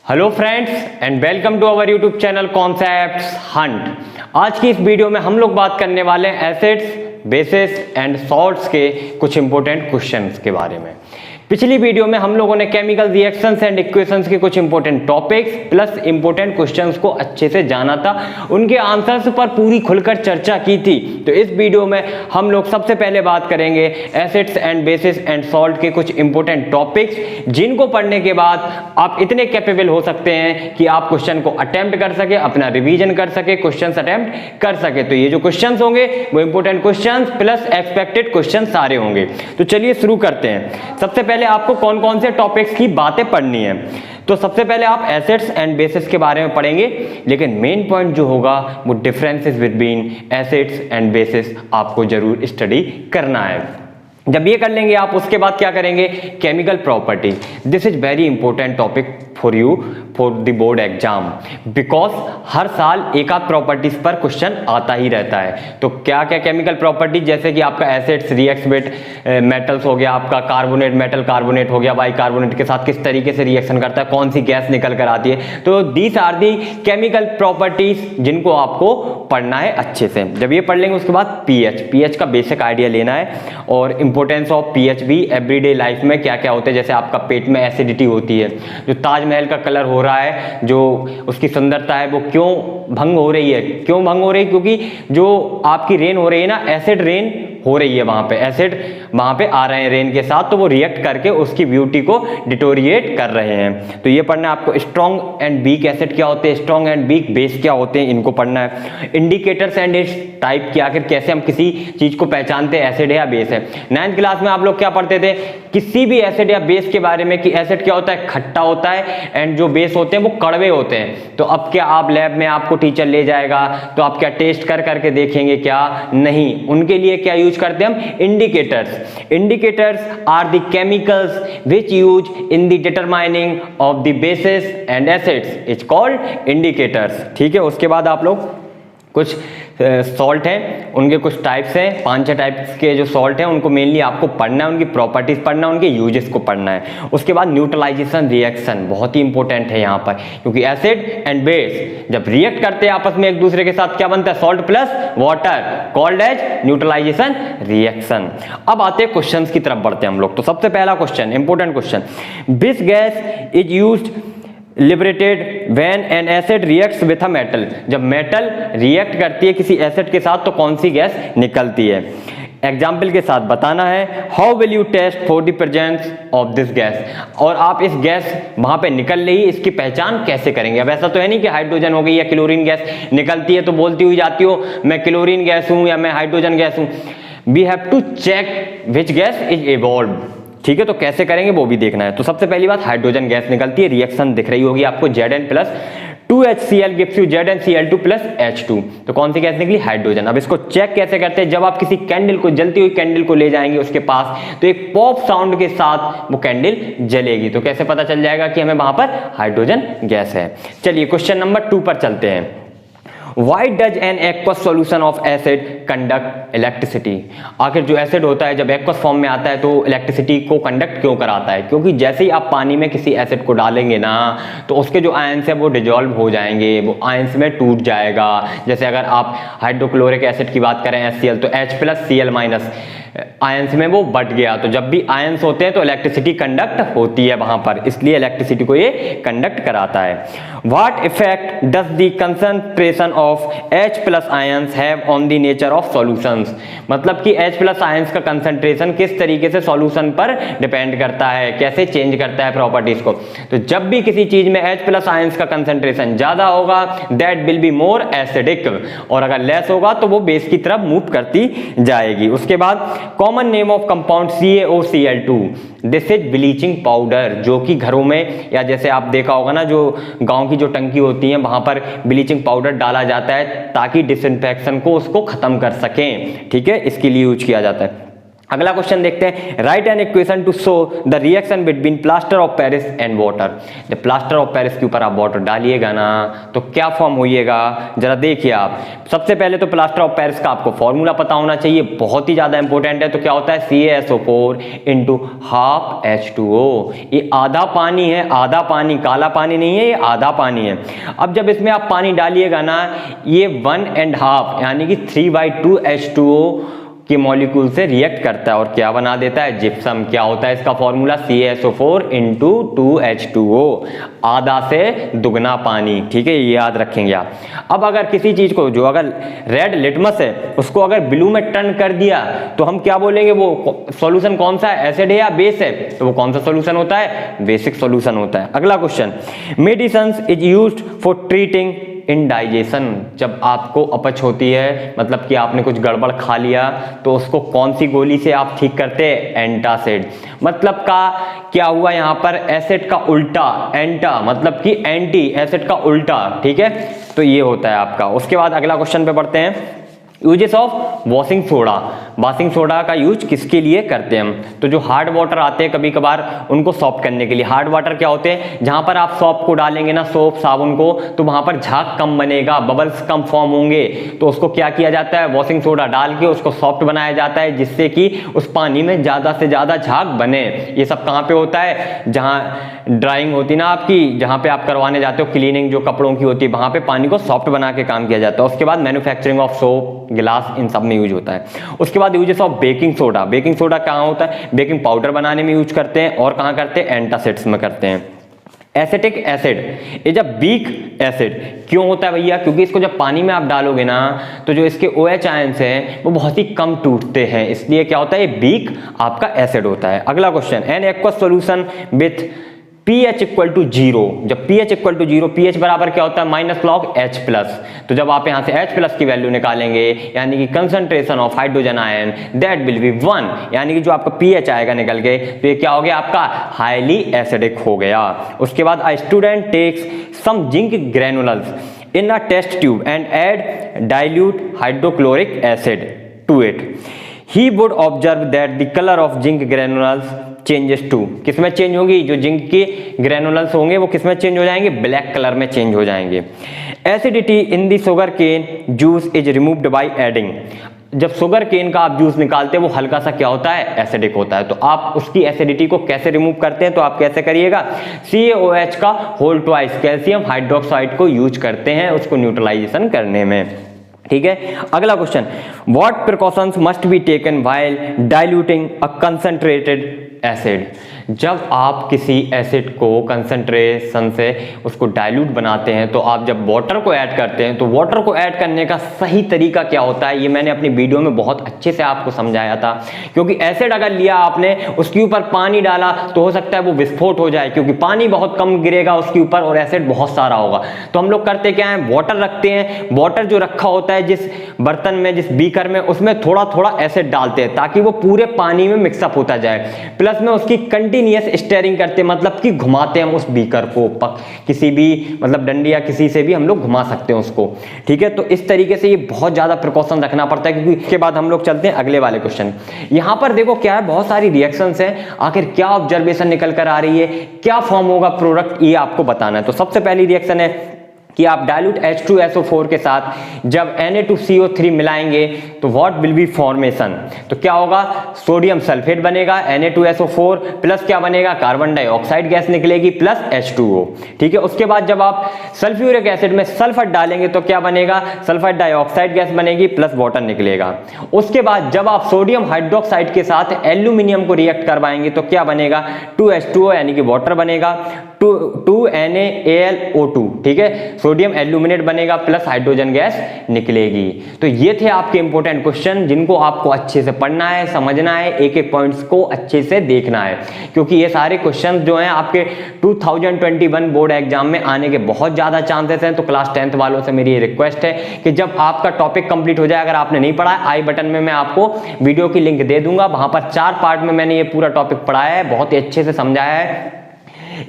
Hello friends and welcome to our YouTube channel Concepts Hunt. आज की इस video में हम लोग बात करने वाले हैं एसिड्स, बेसिस एंड सॉल्ट्स के कुछ इंपॉर्टेंट क्वेश्चंस के बारे में। पिछली वीडियो में हम लोगों ने केमिकल रिएक्शंस एंड इक्वेशंस के कुछ important topics plus important questions को अच्छे से जाना था, उनके आंसर्स पर पूरी खुलकर चर्चा की थी। तो इस वीडियो में हम लोग सबसे पहले बात करेंगे acids and bases and salt के कुछ इंपॉर्टेंट टॉपिक्स, जिनको पढ़ने के बाद आप इतने कैपेबल हो सकते हैं कि आप क्वेश्चन को अटेम्प्ट कर सके, अपना रिवीजन कर सके, क्वेश्चन अटेम्प्ट कर सके। तो ये जो क्वेश्चन होंगे वो important question plus expected question सारे होंगे। तो चलिए शुरू करते हैं। सबसे पहले आपको कौन कौन से टॉपिक्स की बातें पढ़नी है। तो सबसे पहले आप एसिड्स एंड बेसिस के बारे में पढ़ेंगे, लेकिन मेन पॉइंट जो होगा वो differences between acids and bases आपको जरूर स्टडी करना है। जब ये कर लेंगे आप, उसके बाद क्या करेंगे, chemical property. This is very important topic for you for the board exam, because हर साल एक आध प्रॉपर्टीज पर क्वेश्चन आता ही रहता है। तो क्या क्या केमिकल प्रॉपर्टी, जैसे कि आपका एसिड्स रिएक्ट्स विद मेटल्स हो गया, आपका कार्बोनेट मेटल कार्बोनेट हो गया, बाइकार्बोनेट के साथ किस तरीके से रिएक्शन करता है, कौन सी गैस निकल कर आती है। तो these are the chemical properties जिनको आपको पढ़ना है अच्छे से। जब ये पढ़ लेंगे उसके बाद पीएच का बेसिक आइडिया लेना है और इंपॉर्टेंस ऑफ पीएच भी एवरीडे लाइफ में क्या क्या होते हैं। जैसे आपका पेट में एसिडिटी होती है, जो ताजमहल का कलर हो रहा है, जो उसकी सुंदरता है वो क्यों भंग हो रही है, क्योंकि जो आपकी रेन हो रही है ना, एसिड रेन हो रही है, वहां पे एसिड वहां पे आ रहे हैं रेन के साथ, तो वो रिएक्ट करके उसकी ब्यूटी को डिटोरिएट कर रहे हैं। तो ये पढ़ना है आपको। स्ट्रॉन्ग एंड वीक एसिड क्या होते हैं, स्ट्रॉन्ग एंड वीक बेस क्या होते हैं, इनको पढ़ना है। इंडिकेटर्स एंड इट्स टाइप की, आखिर कैसे हम किसी चीज को पहचानते हैं एसिड है या बेस है। 9th क्लास में आप लोग क्या पढ़ते थे, किसी भी एसिड या बेस के बारे में, कि एसिड क्या होता है, खट्टा होता है, एंड जो बेस होते हैं वो कड़वे होते हैं। तो अब क्या आप लैब में आपको टीचर ले जाएगा तो आप क्या टेस्ट कर करके देखेंगे, क्या नहीं, उनके लिए क्या यूज करते हैं हम, indicators are the chemicals which use in the determining of the bases and acids is called indicators. ठीक है। उसके बाद आप लोग कुछ सॉल्ट हैं, उनके कुछ टाइप्स हैं, 5-6 टाइप्स के जो सॉल्ट हैं उनको मेनली आपको पढ़ना है, उनकी प्रॉपर्टीज पढ़ना है, उनके यूजेस को पढ़ना है। उसके बाद न्यूट्रलाइजेशन रिएक्शन बहुत ही इंपॉर्टेंट है यहाँ पर, क्योंकि एसिड एंड बेस जब रिएक्ट करते हैं आपस में एक दूसरे के साथ, क्या बनता है, salt plus water, called as neutralisation reaction. अब आते हैं क्वेश्चन की तरफ बढ़ते हैं हम लोग। तो सबसे पहला question, important question, which gas is used liberated when an acid reacts with a metal. जब मेटल रिएक्ट करती है किसी एसिड के साथ तो कौन सी गैस निकलती है। एग्जाम्पल के साथ बताना है। How will you test for the presence of this gas, और आप इस गैस वहां पे निकल रही है, इसकी पहचान कैसे करेंगे। अब ऐसा तो है नहीं कि हाइड्रोजन हो गई या क्लोरीन गैस निकलती है तो बोलती हुई जाती हो मैं क्लोरीन गैस हूं या मैं हाइड्रोजन गैस हूं। We have to check which gas is evolve. ठीक है, तो कैसे करेंगे वो भी देखना है। तो सबसे पहली बात, हाइड्रोजन गैस निकलती है, रिएक्शन दिख रही होगी आपको, Zn plus 2HCl gives you ZnCl2 plus H2। तो कौन सी गैस निकली, हाइड्रोजन। अब इसको चेक कैसे करते हैं, जब आप किसी कैंडल को, जलती हुई कैंडल को ले जाएंगे उसके पास, तो एक पॉप साउंड के साथ वो कैंडल जलेगी। तो कैसे पता चल जाएगा कि हमें वहां पर हाइड्रोजन गैस है। चलिए क्वेश्चन नंबर 2 पर चलते हैं। Why does an aqueous solution of acid conduct electricity? आखिर जो एसिड होता है जब एक्वस फॉर्म में आता है तो इलेक्ट्रिसिटी को कंडक्ट क्यों कराता है, क्योंकि जैसे ही आप पानी में किसी एसिड को डालेंगे ना, तो उसके जो आयंस है वो डिजोल्व हो जाएंगे, वो आयंस में टूट जाएगा। जैसे अगर आप हाइड्रोक्लोरिक एसिड की बात करें HCl, तो H plus Cl minus ions में वो बट गया। तो जब भी आयंस होते हैं तो इलेक्ट्रिसिटी कंडक्ट होती है वहां पर, इसलिए इलेक्ट्रिसिटी को ये कंडक्ट कराता है। What effect does the concentration of H plus ions have on the nature of solutions. मतलब कि H प्लस आयंस का कंसंट्रेशन किस तरीके से सॉल्यूशन पर डिपेंड करता है, कैसे चेंज करता है प्रॉपर्टीज को। तो जब भी किसी चीज में H प्लस आयंस का कंसंट्रेशन ज्यादा होगा that will be more acidic, और अगर लेस होगा तो वो बेस की तरफ मूव करती जाएगी। उसके बाद common name of compound CaOCl2, this is bleaching powder, जो कि घरों में या जैसे आप देखा होगा ना, जो गांव की जो टंकी होती है वहां पर ब्लीचिंग पाउडर डाला जाता है ताकि डिसइंफेक्शन को उसको खत्म कर सकें। ठीक है, इसके लिए यूज किया जाता है। अगला क्वेश्चन देखते हैं, right an equation two show the reaction between plaster of Paris and water. जब प्लास्टर ऑफ पेरिस के ऊपर आप वाटर डालिएगा ना तो क्या फॉर्म होइएगा, जरा देखिए आप। सबसे पहले तो प्लास्टर ऑफ पेरिस का आपको फॉर्मूला पता होना चाहिए, बहुत ही ज्यादा इंपॉर्टेंट है। तो क्या होता है, CaSO4 इंटू हाफ H2O। ये आधा पानी है, आधा पानी, काला पानी नहीं है, ये आधा पानी है। अब जब इसमें आप पानी डालिएगा ना, ये 1.5 यानी कि 3/2 H2O के मॉलिक्यूल से रिएक्ट करता है और क्या बना देता है, जिप्सम। क्या होता है इसका फॉर्मूला, CaSO4 इंटू 2H2O, आधा से दुगना पानी। ठीक है, ये याद रखेंगे आप। अब अगर किसी चीज को, जो अगर रेड लिटमस है, उसको अगर ब्लू में टर्न कर दिया तो हम क्या बोलेंगे, वो सॉल्यूशन कौन सा है, एसिड है या बेस है? तो वो कौन सा सॉल्यूशन होता है, बेसिक सॉल्यूशन होता है। अगला question, medicine is used for treating indigestion. जब आपको अपच होती है, मतलब कि आपने कुछ गड़बड़ खा लिया, तो उसको कौन सी गोली से आप ठीक करते हैं, एंटासिड। मतलब का क्या हुआ यहाँ पर, एसिड का उल्टा, एंटा मतलब कि एंटी, एसिड का उल्टा। ठीक है, तो ये होता है आपका। उसके बाद अगला क्वेश्चन पे पढ़ते हैं, uses of washing soda. Washing soda का यूज किसके लिए करते हैं हम? तो जो हार्ड वाटर आते हैं कभी कभार, उनको सॉफ्ट करने के लिए। हार्ड वाटर क्या होते हैं, जहां पर आप सॉप को डालेंगे ना, सोप साबुन को, तो वहां पर झाग कम बनेगा, बबल्स कम फॉर्म होंगे। तो उसको क्या किया जाता है, वॉशिंग सोडा डाल के उसको सॉफ्ट बनाया जाता है, जिससे कि उस पानी में ज्यादा से ज्यादा झाग बने। ये सब कहाँ पे होता है, जहां ड्राइंग होती ना आपकी, जहां पे आप करवाने जाते हो क्लीनिंग जो कपड़ों की होती है, वहां पे पानी को सॉफ्ट बना के काम किया जाता है। उसके बाद मैन्युफैक्चरिंग ऑफ सोप, गिलास, इन सब में यूज होता है। उसके बाद uses of baking soda. Baking soda कहाँ होता है, बेकिंग पाउडर बनाने में यूज करते हैं, और कहाँ करते हैं, एंटासिड्स में करते हैं। Acetic acid is a weak acid. क्यों होता है भैया, क्योंकि इसको जब पानी में आप डालोगे ना, तो जो इसके OH आयंस हैं वो बहुत ही कम टूटते हैं, इसलिए क्या होता है, ये वीक आपका एसिड होता है। अगला question, an aqueous solution with pH equal to 0। जब pH इक्वल टू 0, pH बराबर क्या होता है, माइनस लॉग H+। तो जब आप यहां से H+ की वैल्यू निकालेंगे, यानी कि concentration of hydrogen ion, that will be 1, यानी कि जो आपका pH आएगा निकल के, तो ये क्या हो गया आपका, हाईली एसिडिक हो गया। उसके बाद a student takes some zinc granules in a test tube and add dilute hydrochloric acid to it. He would observe that the colour of zinc granules changes to. किसमें चेंज होंगी, जो zinc के ग्रेनुलस होंगे वो किसमें चेंज हो जाएंगे, black colour में चेंज हो जाएंगे। Acidity in the sugar cane juice is removed by adding. जब शुगर केन का आप जूस निकालते हैं, वो हल्का सा क्या होता है, एसिडिक होता है। तो आप उसकी एसिडिटी को कैसे रिमूव करते हैं, तो आप कैसे करिएगा, CaOH का होल ट्वाइस कैल्शियम हाइड्रोक्साइड को यूज करते हैं उसको न्यूट्रलाइजेशन करने में। ठीक है, अगला question, what precautions must be taken while diluting a concentrated acid. जब आप किसी एसिड को कंसंट्रेशन से उसको डाइल्यूट बनाते हैं, तो आप जब वाटर को ऐड करते हैं, तो वाटर को ऐड करने का सही तरीका क्या होता है, ये मैंने अपनी वीडियो में बहुत अच्छे से आपको समझाया था। क्योंकि एसिड अगर लिया आपने, उसके ऊपर पानी डाला, तो हो सकता है वो विस्फोट हो जाए, क्योंकि पानी बहुत कम गिरेगा उसके ऊपर और एसिड बहुत सारा होगा। तो हम लोग करते क्या है, वाटर रखते हैं, वाटर जो रखा होता है जिस बर्तन में, जिस बीकर में, उसमें थोड़ा थोड़ा एसिड डालते हैं ताकि वो पूरे पानी में मिक्सअप होता जाए। प्लस में उसकी कंटिन्यूअस स्टेयरिंग करते हैं, मतलब कि घुमाते हैं हम उस बीकर को, किसी भी मतलब डंडी या किसी से भी हम लोग घुमा सकते हैं उसको। ठीक है, तो इस तरीके से ये बहुत ज्यादा प्रिकॉशन रखना पड़ता है। क्योंकि इसके बाद हम लोग चलते हैं अगले वाले क्वेश्चन। यहां पर देखो क्या है, बहुत सारी रिएक्शंस हैं, आखिर क्या ऑब्जर्वेशन निकल कर आ रही है, क्या फॉर्म होगा प्रोडक्ट, ये आपको बताना है। तो सबसे पहली रिएक्शन है कि आप डाइल्यूट H2SO4 के साथ जब Na2CO3 मिलाएंगे, तो व्हाट विल बी फॉर्मेशन। तो क्या होगा, सोडियम सल्फेट बनेगा, Na2SO4 प्लस क्या बनेगा, कार्बन डाइऑक्साइड गैस निकलेगी प्लस H2O। ठीक है, उसके बाद जब आप सल्फ्यूरिक एसिड में सल्फर डालेंगे, तो क्या बनेगा, सल्फर डाइऑक्साइड गैस बनेगी प्लस वाटर निकलेगा। उसके बाद जब आप सोडियम हाइड्रोक्साइड के साथ एल्यूमिनियम को रिएक्ट करवाएंगे, तो क्या बनेगा, 2H2O यानी कि वाटर बनेगा, 2NaAlO2। ठीक है, सोडियम एल्यूमिनेट बनेगा प्लस हाइड्रोजन गैस निकलेगी। तो ये थे आपके इंपॉर्टेंट क्वेश्चन, जिनको आपको अच्छे से पढ़ना है, समझना है, एक एक पॉइंट्स को अच्छे से देखना है। क्योंकि ये सारे क्वेश्चन जो हैं आपके 2021 बोर्ड एग्जाम में आने के बहुत ज्यादा चांसेस हैं। तो क्लास 10th वालों से मेरी ये रिक्वेस्ट है कि जब आपका टॉपिक कंप्लीट हो जाए, अगर आपने नहीं पढ़ा है, आई बटन में मैं आपको वीडियो की लिंक दे दूंगा, वहां पर 4 पार्ट में मैंने ये पूरा टॉपिक पढ़ाया है, बहुत ही अच्छे से समझाया है।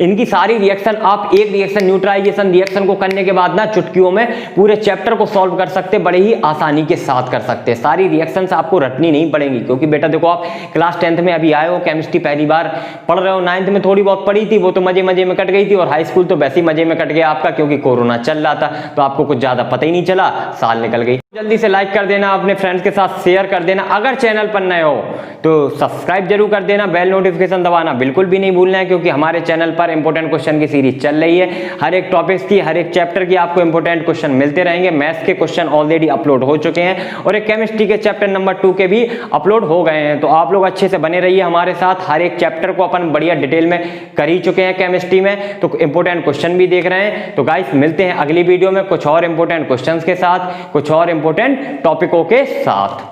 इनकी सारी रिएक्शन आप एक रिएक्शन न्यूट्रलाइजेशन रिएक्शन को करने के बाद ना चुटकियों में पूरे चैप्टर को सॉल्व कर सकते, बड़े ही आसानी के साथ कर सकते हैं। सारी रिएक्शंस आपको रटनी नहीं पड़ेंगी, क्योंकि बेटा देखो आप क्लास 10th में अभी आए हो, केमिस्ट्री पहली बार पढ़ रहे हो, 9th में थोड़ी बहुत पढ़ी थी, वो तो मजे मजे में कट गई थी, और हाई स्कूल तो वैसे ही मजे में कट गया आपका, क्योंकि कोरोना चल रहा था तो आपको कुछ ज्यादा पता ही नहीं चला, साल निकल गई। जल्दी से लाइक कर देना, अपने फ्रेंड्स के साथ शेयर कर देना, अगर चैनल पर नए हो तो सब्सक्राइब जरूर कर देना, बेल नोटिफिकेशन दबाना बिल्कुल भी नहीं भूलना है, क्योंकि हमारे चैनल पर इंपॉर्टेंट क्वेश्चन की सीरीज चल रही है। हर एक टॉपिक्स की, हर एक चैप्टर की आपको इंपॉर्टेंट क्वेश्चन मिलते रहेंगे। मैथ्स के क्वेश्चन ऑलरेडी अपलोड हो चुके हैं और एक केमिस्ट्री के चैप्टर नंबर 2 के भी अपलोड हो गए हैं, तो आप लोग अच्छे से बने रहिए हमारे साथ। हर एक चैप्टर को अपन बढ़िया डिटेल में कर ही चुके हैं केमिस्ट्री में, तो इंपॉर्टेंट क्वेश्चन भी देख रहे हैं। तो गाइस मिलते हैं अगली वीडियो में कुछ और इंपॉर्टेंट क्वेश्चंस के साथ, कुछ और इंपॉर्टेंट टॉपिकों के साथ।